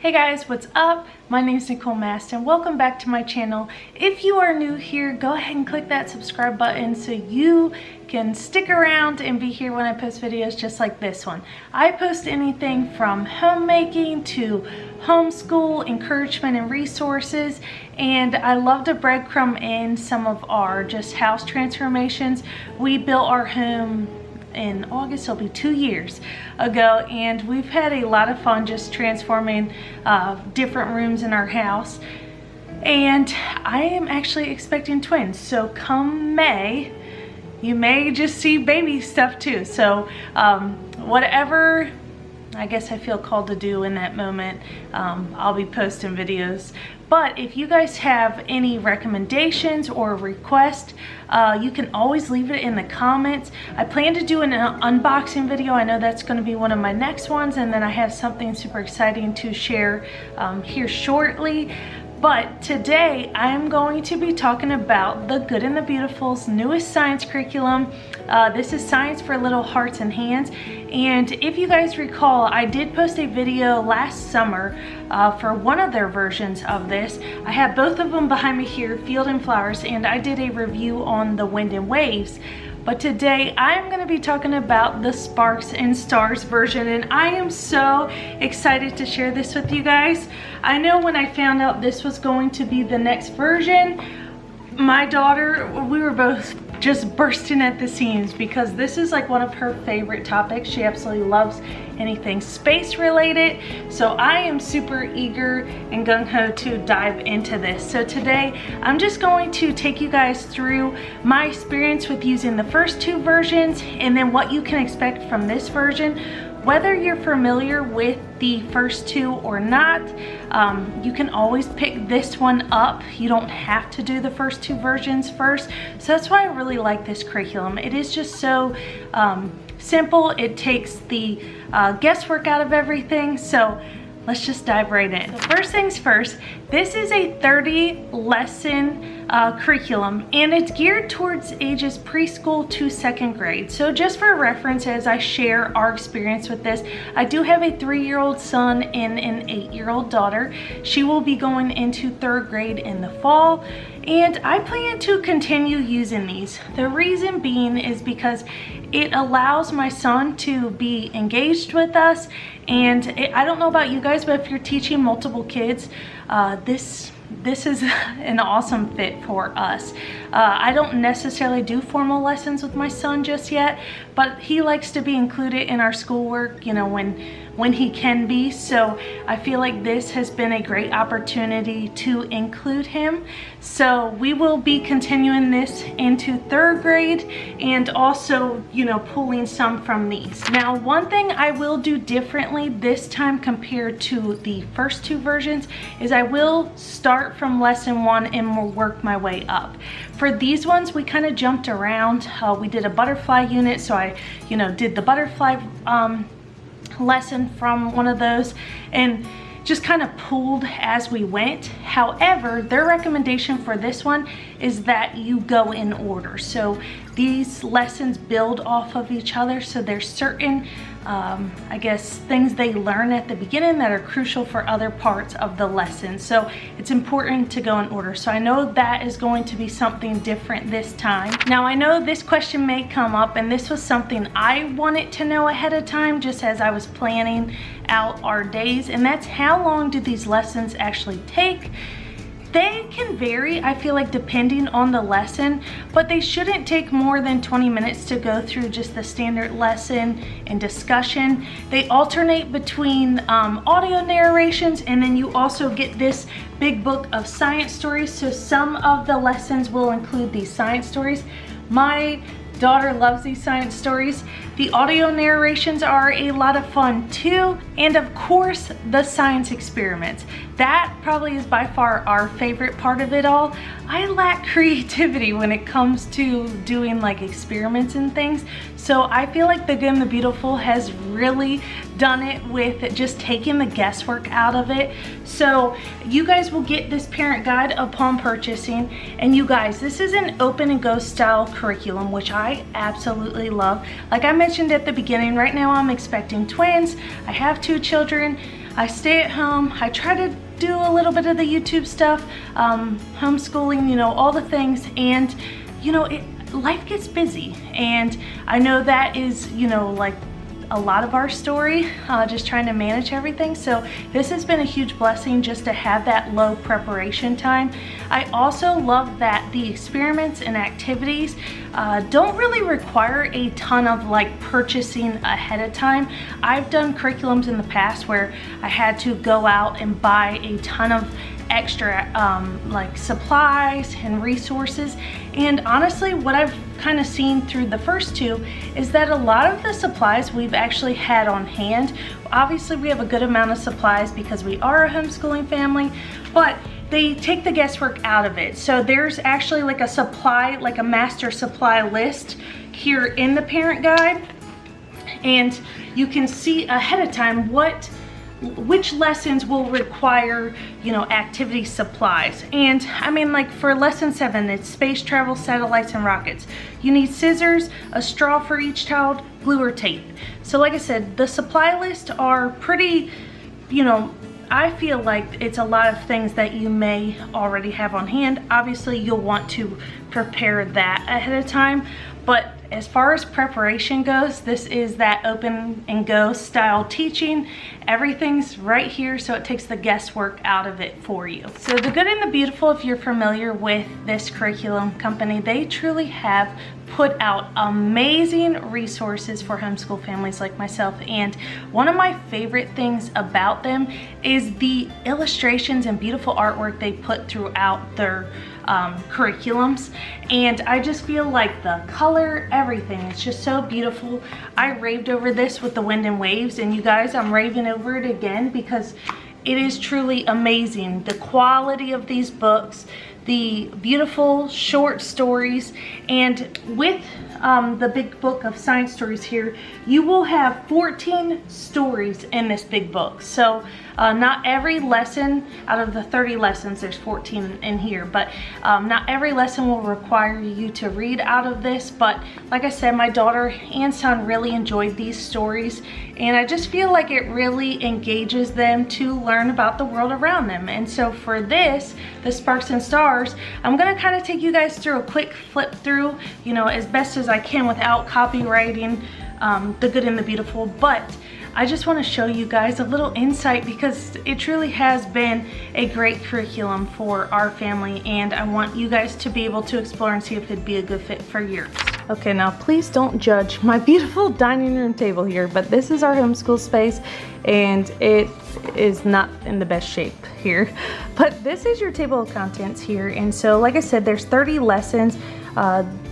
Hey guys, what's up? My name is Nicole Maston. Welcome back to my channel. If you are new here, go ahead and click that subscribe button so you can stick around and be here when I post videos just like this one. I post anything from homemaking to homeschool, encouragement and resources, and I love to breadcrumb in some of our just house transformations. We built our home in August, it'll be 2 years ago, and we've had a lot of fun just transforming different rooms in our house. And I am actually expecting twins, so come May, you may just see baby stuff too. So whatever I guess I feel called to do in that moment, I'll be posting videos. But if you guys have any recommendations or requests, you can always leave it in the comments. I plan to do an unboxing video. I know that's going to be one of my next ones, and then I have something super exciting to share here shortly. But today I'm going to be talking about The Good and the Beautiful's newest science curriculum. This is Science for Little Hearts and Hands. And if you guys recall, I did post a video last summer for one of their versions of this. I have both of them behind me here, Field and Flowers, and I did a review on the Wind and Waves. But today I'm going to be talking about the Sparks and Stars version, and I am so excited to share this with you guys. I know when I found out this was going to be the next version, my daughter, we were both just bursting at the seams because this is like one of her favorite topics. She absolutely loves anything space related. So I am super eager and gung-ho to dive into this. So today I'm just going to take you guys through my experience with using the first two versions and then what you can expect from this version. Whether you're familiar with the first two or not, you can always pick this one up. You don't have to do the first two versions first. So that's why I really like this curriculum. It is just so simple. It takes the guesswork out of everything. So let's just dive right in. So first things first, this is a 30 lesson curriculum, and it's geared towards ages preschool to 2nd grade. So just for reference, as I share our experience with this, I do have a 3-year-old son and an 8-year-old daughter. She will be going into 3rd grade in the fall, and I plan to continue using these. The reason being is because it allows my son to be engaged with us, and I don't know about you guys, but if you're teaching multiple kids, this is an awesome fit for us. I don't necessarily do formal lessons with my son just yet, but he likes to be included in our schoolwork, you know, when he can be. So I feel like this has been a great opportunity to include him. So we will be continuing this into 3rd grade and also, you know, pulling some from these. Now, one thing I will do differently this time compared to the first two versions is I will start from lesson 1 and work my way up. For these ones, we kind of jumped around. We did a butterfly unit, so I, you know, did the butterfly lesson from one of those and just kind of pulled as we went. However, their recommendation for this one is that you go in order. So these lessons build off of each other. So there's certain, I guess, things they learn at the beginning that are crucial for other parts of the lesson. So it's important to go in order. So I know that is going to be something different this time. Now, I know this question may come up, and this was something I wanted to know ahead of time just as I was planning out our days, and that's how long do these lessons actually take? They can vary, I feel like, depending on the lesson, but they shouldn't take more than 20 minutes to go through just the standard lesson and discussion. They alternate between audio narrations, and then you also get this big book of science stories. So some of the lessons will include these science stories. My daughter loves these science stories. The audio narrations are a lot of fun too. And of course, the science experiments. That probably is by far our favorite part of it all. I lack creativity when it comes to doing like experiments and things. So I feel like The Good and the Beautiful has really done it with just taking the guesswork out of it. So you guys will get this parent guide upon purchasing. And you guys, this is an open and go style curriculum, which I absolutely love. Like I mentioned at the beginning, right now I'm expecting twins. I have 2 children. I stay at home. I try to do a little bit of the YouTube stuff, homeschooling, you know, all the things, and you know, life gets busy, and I know that is, you know, like a lot of our story, just trying to manage everything. So this has been a huge blessing just to have that low preparation time. I also love that the experiments and activities don't really require a ton of like purchasing ahead of time. I've done curriculums in the past where I had to go out and buy a ton of extra like supplies and resources, and honestly what I've kind of seen through the first two is that a lot of the supplies we've actually had on hand. Obviously we have a good amount of supplies because we are a homeschooling family, but they take the guesswork out of it. So there's actually like a supply, like a master supply list here in the parent guide, and you can see ahead of time which lessons will require, you know, activity supplies. And I mean, like for lesson 7, it's space travel, satellites, and rockets. You need scissors, a straw for each child, glue or tape. So like I said, the supply list are pretty, you know, I feel like it's a lot of things that you may already have on hand. Obviously you'll want to prepare that ahead of time, but as far as preparation goes, this is that open and go style teaching. Everything's right here, so it takes the guesswork out of it for you. So the Good and the Beautiful, if you're familiar with this curriculum company, they truly have put out amazing resources for homeschool families like myself. And one of my favorite things about them is the illustrations and beautiful artwork they put throughout their curriculums, and I just feel like the color, everything, it's just so beautiful. I raved over this with the Wind and Waves, and you guys, I'm raving over it again because it is truly amazing. The quality of these books, the beautiful short stories, and with the big book of science stories here, you will have 14 stories in this big book. So not every lesson, out of the 30 lessons, there's 14 in here, but not every lesson will require you to read out of this. But like I said, my daughter and son really enjoyed these stories, and I just feel like it really engages them to learn about the world around them. And so for this, the Sparks and Stars, I'm gonna kind of take you guys through a quick flip through, you know, as best as I can without copywriting the Good and the Beautiful, but I just want to show you guys a little insight because it truly has been a great curriculum for our family, and I want you guys to be able to explore and see if it'd be a good fit for yours. Okay, now please don't judge my beautiful dining room table here, but this is our homeschool space and it is not in the best shape here. But this is your table of contents here, and so like I said, there's 30 lessons.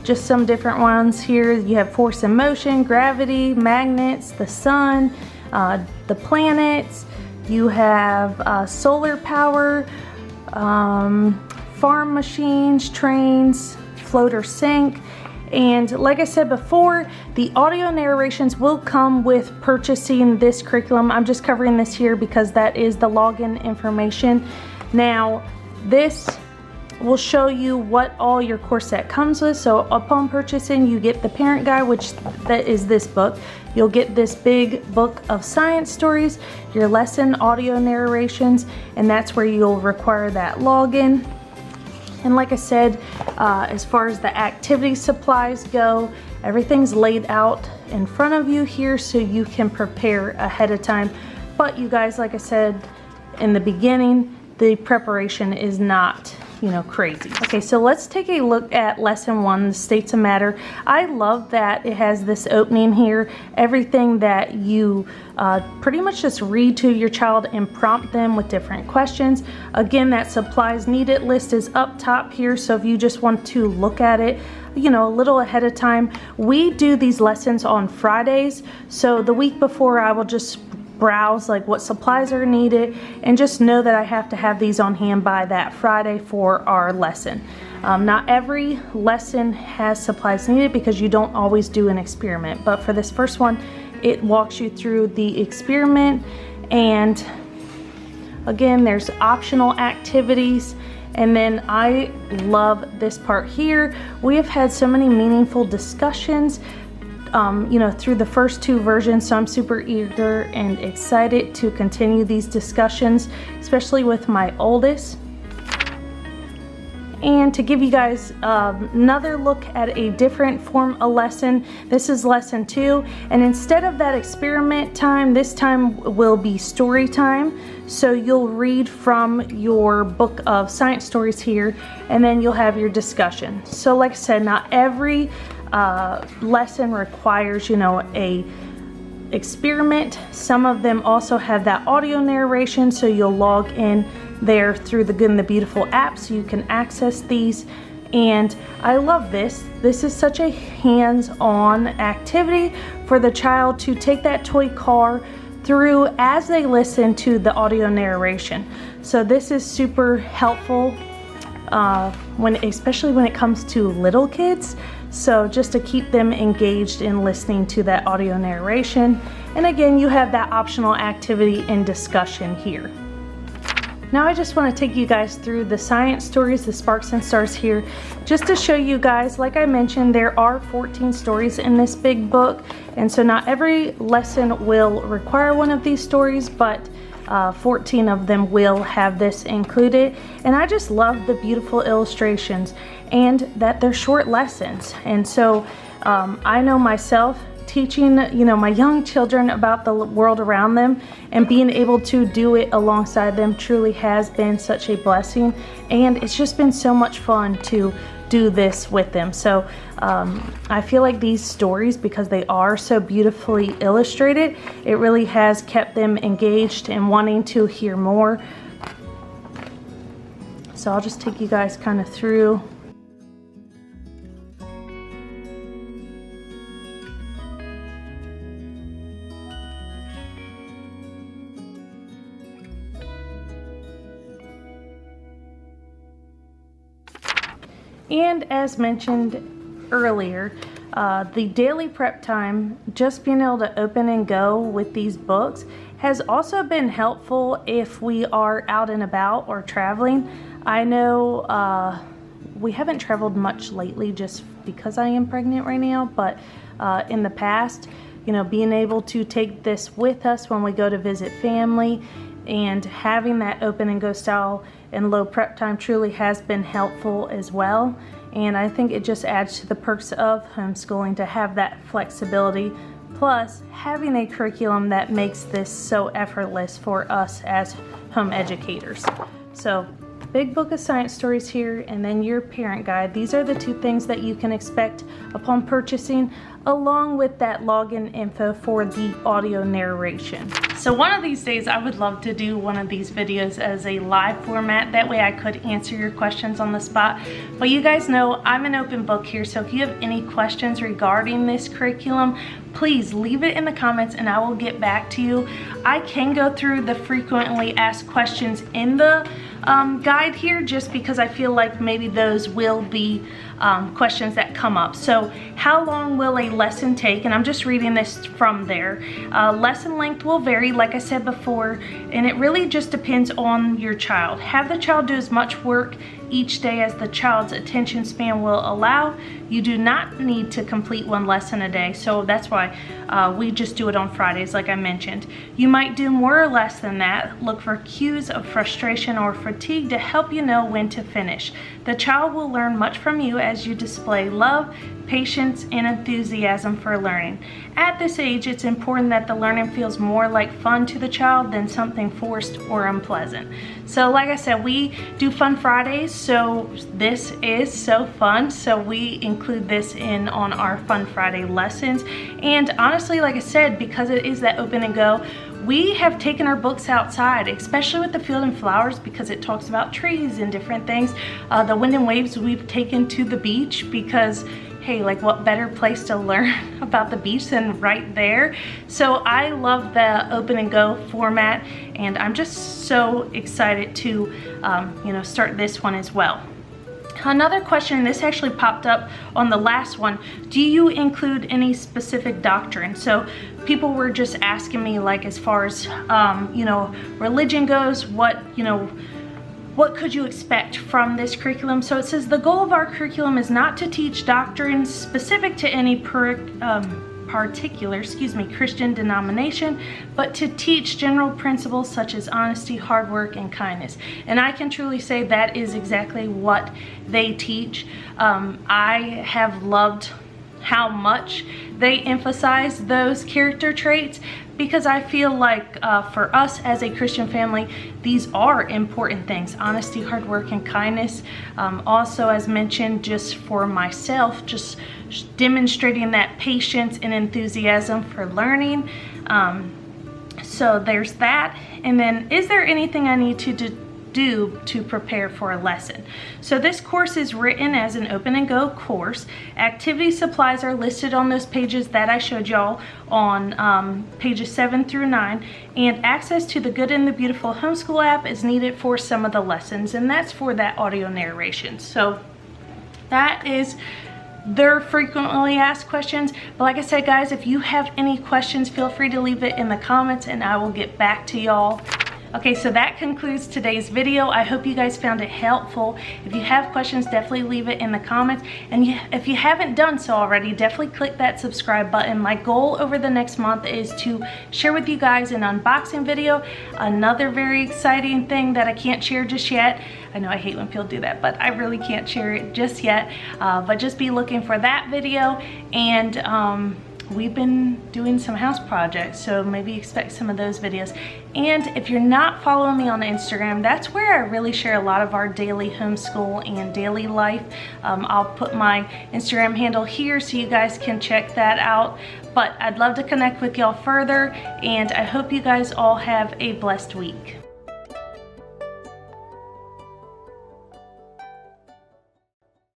Just some different ones here. You have force and motion, gravity, magnets, the sun, the planets. You have solar power, farm machines, trains, float or sink. And like I said before, the audio narrations will come with purchasing this curriculum. I'm just covering this here because that is the login information. Now, this will show you what all your course set comes with. So upon purchasing, you get the parent guide, which that is this book. You'll get this big book of science stories, your lesson audio narrations, and that's where you'll require that login. And like I said, as far as the activity supplies go, everything's laid out in front of you here so you can prepare ahead of time. But you guys, like I said in the beginning, the preparation is not, you know, crazy. Okay, so let's take a look at lesson 1, the states of matter. I love that it has this opening here, everything that you pretty much just read to your child and prompt them with different questions. Again, that supplies needed list is up top here, so if you just want to look at it, you know, a little ahead of time. We do these lessons on Fridays, so the week before I will just browse like what supplies are needed and just know that I have to have these on hand by that Friday for our lesson. Not every lesson has supplies needed because you don't always do an experiment, but for this first one it walks you through the experiment, and again there's optional activities. And then I love this part here. We have had so many meaningful discussions through the first 2 versions, so I'm super eager and excited to continue these discussions, especially with my oldest. And to give you guys another look at a different form of lesson, this is lesson 2, and instead of that experiment time, this time will be story time. So you'll read from your book of science stories here, and then you'll have your discussion. So like I said, not every lesson requires, a experiment. Some of them also have that audio narration, so you'll log in there through the Good and the Beautiful app so you can access these. And I love this. This is such a hands-on activity for the child to take that toy car through as they listen to the audio narration. So this is super helpful especially when it comes to little kids. So just to keep them engaged in listening to that audio narration. And again, you have that optional activity and discussion here. Now I just want to take you guys through the science stories, the Sparks and Stars here, just to show you guys, like I mentioned, there are 14 stories in this big book, and so not every lesson will require one of these stories, but 14 of them will have this included. And I just love the beautiful illustrations and that they're short lessons. And so I know myself, teaching my young children about the world around them and being able to do it alongside them truly has been such a blessing, and it's just been so much fun to do this with them. So I feel like these stories, because they are so beautifully illustrated, it really has kept them engaged and wanting to hear more. So I'll just take you guys kind of through. And as mentioned earlier, the daily prep time, just being able to open and go with these books, has also been helpful if we are out and about or traveling. I know we haven't traveled much lately just because I am pregnant right now, but in the past, being able to take this with us when we go to visit family and having that open and go style and low prep time truly has been helpful as well. And I think it just adds to the perks of homeschooling to have that flexibility, plus having a curriculum that makes this so effortless for us as home educators. So big book of science stories here, and then your parent guide. These are the 2 things that you can expect upon purchasing, along with that login info for the audio narration. So one of these days I would love to do one of these videos as a live format. That way I could answer your questions on the spot. But you guys know I'm an open book here, so if you have any questions regarding this curriculum, please leave it in the comments and I will get back to you. I can go through the frequently asked questions in the guide here, just because I feel like maybe those will be questions that come up. So how long will a lesson take? And I'm just reading this from there. Lesson length will vary, like I said before, and it really just depends on your child. Have the child do as much work each day as the child's attention span will allow. You do not need to complete 1 lesson a day, so that's why we just do it on Fridays, like I mentioned. You might do more or less than that. Look for cues of frustration or fatigue to help you know when to finish. The child will learn much from you as you display love, patience, and enthusiasm for learning. At this age, it's important that the learning feels more like fun to the child than something forced or unpleasant. So like I said, we do Fun Fridays, so this is so fun. So we include this in on our Fun Friday lessons. And honestly, like I said, because it is that open and go, we have taken our books outside, especially with the Field and Flowers, because it talks about trees and different things. The Wind and Waves we've taken to the beach because, hey, like what better place to learn about the beach than right there? So I love the open and go format, and I'm just so excited to start this one as well. Another question, and this actually popped up on the last one, do you include any specific doctrine? So people were just asking me, like, as far as religion goes, what could you expect from this curriculum? So it says the goal of our curriculum is not to teach doctrines specific to any Christian denomination, but to teach general principles such as honesty, hard work, and kindness. And I can truly say that is exactly what they teach. I have loved how much they emphasize those character traits, because I feel like for us as a Christian family, these are important things: honesty, hard work, and kindness. Also, as mentioned, just for myself, just demonstrating that patience and enthusiasm for learning. So there's that. And then, is there anything I need to do to prepare for a lesson? So this course is written as an open and go course. Activity supplies are listed on those pages that I showed y'all on pages 7 through 9, and access to the Good and the Beautiful Homeschool app is needed for some of the lessons, and that's for that audio narration. So that is their frequently asked questions. But like I said, guys, if you have any questions, feel free to leave it in the comments and I will get back to y'all. Okay, so that concludes today's video. I hope you guys found it helpful. If you have questions, definitely leave it in the comments. And if you haven't done so already, definitely click that subscribe button. My goal over the next month is to share with you guys an unboxing video. Another very exciting thing that I can't share just yet. I know I hate when people do that, but I really can't share it just yet. But just be looking for that video. And we've been doing some house projects, so maybe expect some of those videos. And if you're not following me on Instagram, that's where I really share a lot of our daily homeschool and daily life. I'll put my Instagram handle here so you guys can check that out. But I'd love to connect with y'all further, and I hope you guys all have a blessed week.